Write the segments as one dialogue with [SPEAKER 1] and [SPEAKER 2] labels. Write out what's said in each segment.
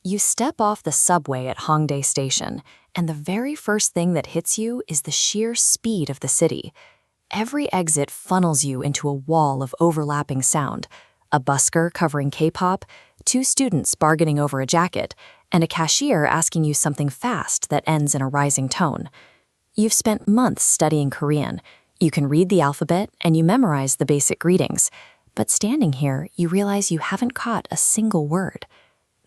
[SPEAKER 1] You step off the subway at Hongdae Station, and the very first thing that hits you is the sheer speed of the city. Every exit funnels you into a wall of overlapping sound: a busker covering K-pop, two students bargaining over a jacket, and a cashier asking you something fast that ends in a rising tone. You've spent months studying Korean. You can read the alphabet and you memorize the basic greetings. But standing here, you realize you haven't caught a single word.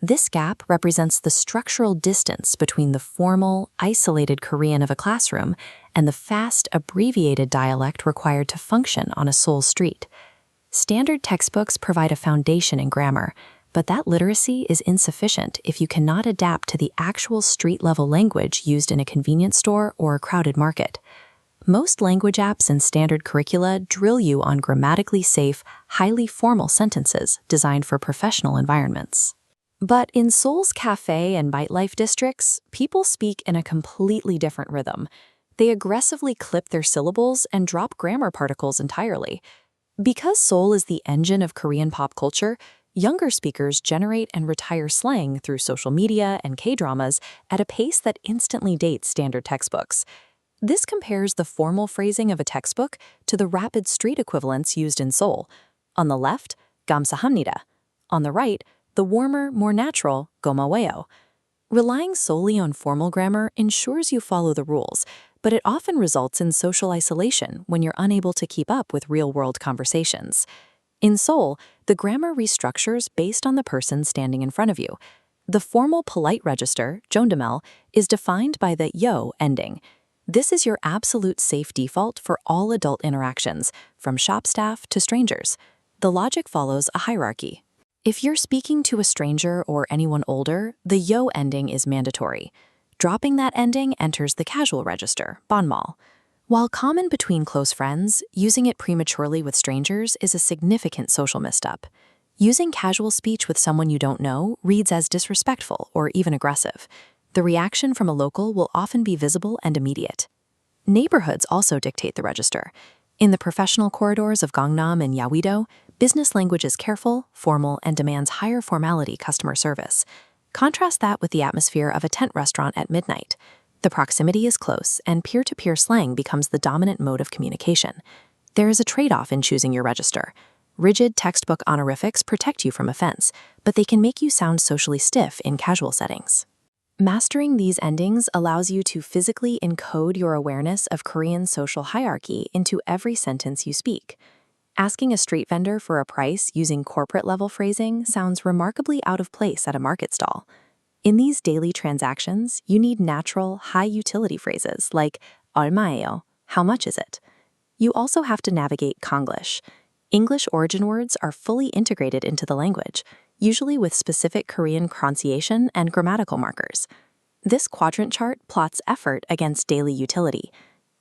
[SPEAKER 1] This gap represents the structural distance between the formal, isolated Korean of a classroom and the fast, abbreviated dialect required to function on a Seoul street. Standard textbooks provide a foundation in grammar, but that literacy is insufficient if you cannot adapt to the actual street-level language used in a convenience store or a crowded market. Most language apps and standard curricula drill you on grammatically safe, highly formal sentences designed for professional environments. But in Seoul's cafe and nightlife districts, people speak in a completely different rhythm. They aggressively clip their syllables and drop grammar particles entirely. Because Seoul is the engine of Korean pop culture, younger speakers generate and retire slang through social media and K-dramas at a pace that instantly dates standard textbooks. This compares the formal phrasing of a textbook to the rapid street equivalents used in Seoul. On the left, 감사합니다. On the right, the warmer, more natural 고마워요. Relying solely on formal grammar ensures you follow the rules, but it often results in social isolation when you're unable to keep up with real-world conversations. In Seoul, the grammar restructures based on the person standing in front of you. The formal polite register, 존댓말, is defined by the yo ending. This is your absolute safe default for all adult interactions, from shop staff to strangers. The logic follows a hierarchy. If you're speaking to a stranger or anyone older, the yo ending is mandatory. Dropping that ending enters the casual register, 반말. While common between close friends, using it prematurely with strangers is a significant social misstep. Using casual speech with someone you don't know reads as disrespectful or even aggressive. The reaction from a local will often be visible and immediate. Neighborhoods also dictate the register. In the professional corridors of Gangnam and Yeouido, business language is careful, formal, and demands higher formality customer service. Contrast that with the atmosphere of a tent restaurant at midnight. The proximity is close, and peer-to-peer slang becomes the dominant mode of communication. There is a trade-off in choosing your register. Rigid textbook honorifics protect you from offense, but they can make you sound socially stiff in casual settings. Mastering these endings allows you to physically encode your awareness of Korean social hierarchy into every sentence you speak. Asking a street vendor for a price using corporate-level phrasing sounds remarkably out of place at a market stall. In these daily transactions, you need natural, high-utility phrases like 얼마예요? How much is it? You also have to navigate Konglish. English origin words are fully integrated into the language, usually with specific Korean pronunciation and grammatical markers. This quadrant chart plots effort against daily utility.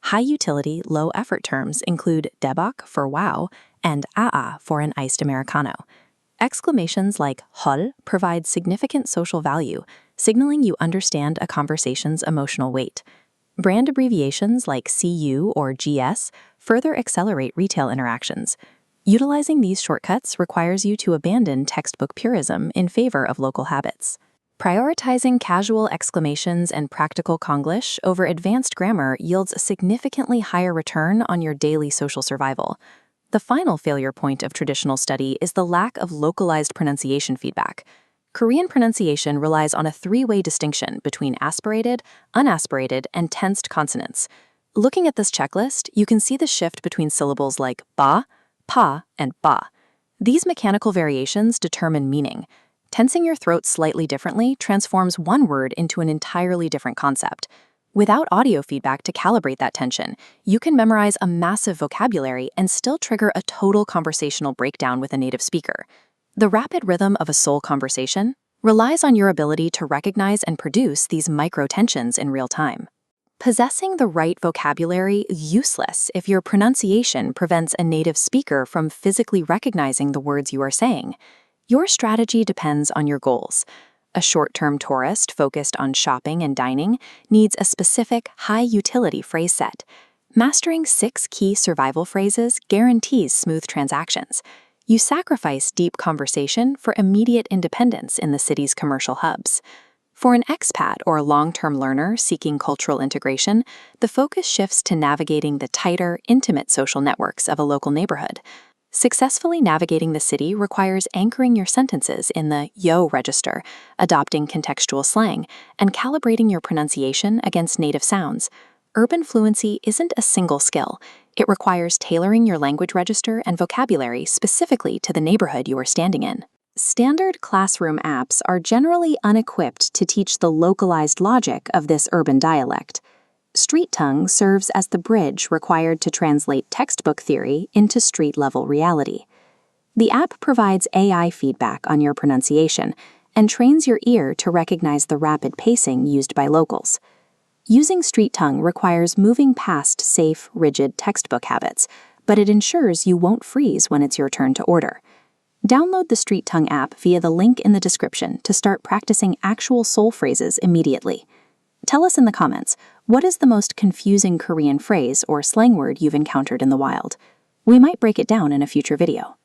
[SPEAKER 1] High-utility, low-effort terms include 대박 for wow and 아 for an iced Americano. Exclamations like 헐 provide significant social value, signaling you understand a conversation's emotional weight. Brand abbreviations like CU or GS further accelerate retail interactions. Utilizing these shortcuts requires you to abandon textbook purism in favor of local habits. Prioritizing casual exclamations and practical Konglish over advanced grammar yields a significantly higher return on your daily social survival. The final failure point of traditional study is the lack of localized pronunciation feedback. Korean pronunciation relies on a three-way distinction between aspirated, unaspirated, and tensed consonants. Looking at this checklist, you can see the shift between syllables like ba, pa, and ba. These mechanical variations determine meaning. Tensing your throat slightly differently transforms one word into an entirely different concept. Without audio feedback to calibrate that tension, you can memorize a massive vocabulary and still trigger a total conversational breakdown with a native speaker. The rapid rhythm of a Seoul conversation relies on your ability to recognize and produce these micro-tensions in real time. Possessing the right vocabulary is useless if your pronunciation prevents a native speaker from physically recognizing the words you are saying. Your strategy depends on your goals. A short-term tourist focused on shopping and dining needs a specific, high-utility phrase set. Mastering 6 key survival phrases guarantees smooth transactions. You sacrifice deep conversation for immediate independence in the city's commercial hubs. For an expat or long-term learner seeking cultural integration, the focus shifts to navigating the tighter, intimate social networks of a local neighborhood. Successfully navigating the city requires anchoring your sentences in the yo register, adopting contextual slang, and calibrating your pronunciation against native sounds. Urban fluency isn't a single skill. It requires tailoring your language register and vocabulary specifically to the neighborhood you are standing in. Standard classroom apps are generally unequipped to teach the localized logic of this urban dialect. Street tongue serves as the bridge required to translate textbook theory into street-level reality. The app provides AI feedback on your pronunciation and trains your ear to recognize the rapid pacing used by locals. Using street tongue requires moving past safe, rigid textbook habits, but it ensures you won't freeze when it's your turn to order. Download the Street Tongue app via the link in the description to start practicing actual Seoul phrases immediately. Tell us in the comments, what is the most confusing Korean phrase or slang word you've encountered in the wild? We might break it down in a future video.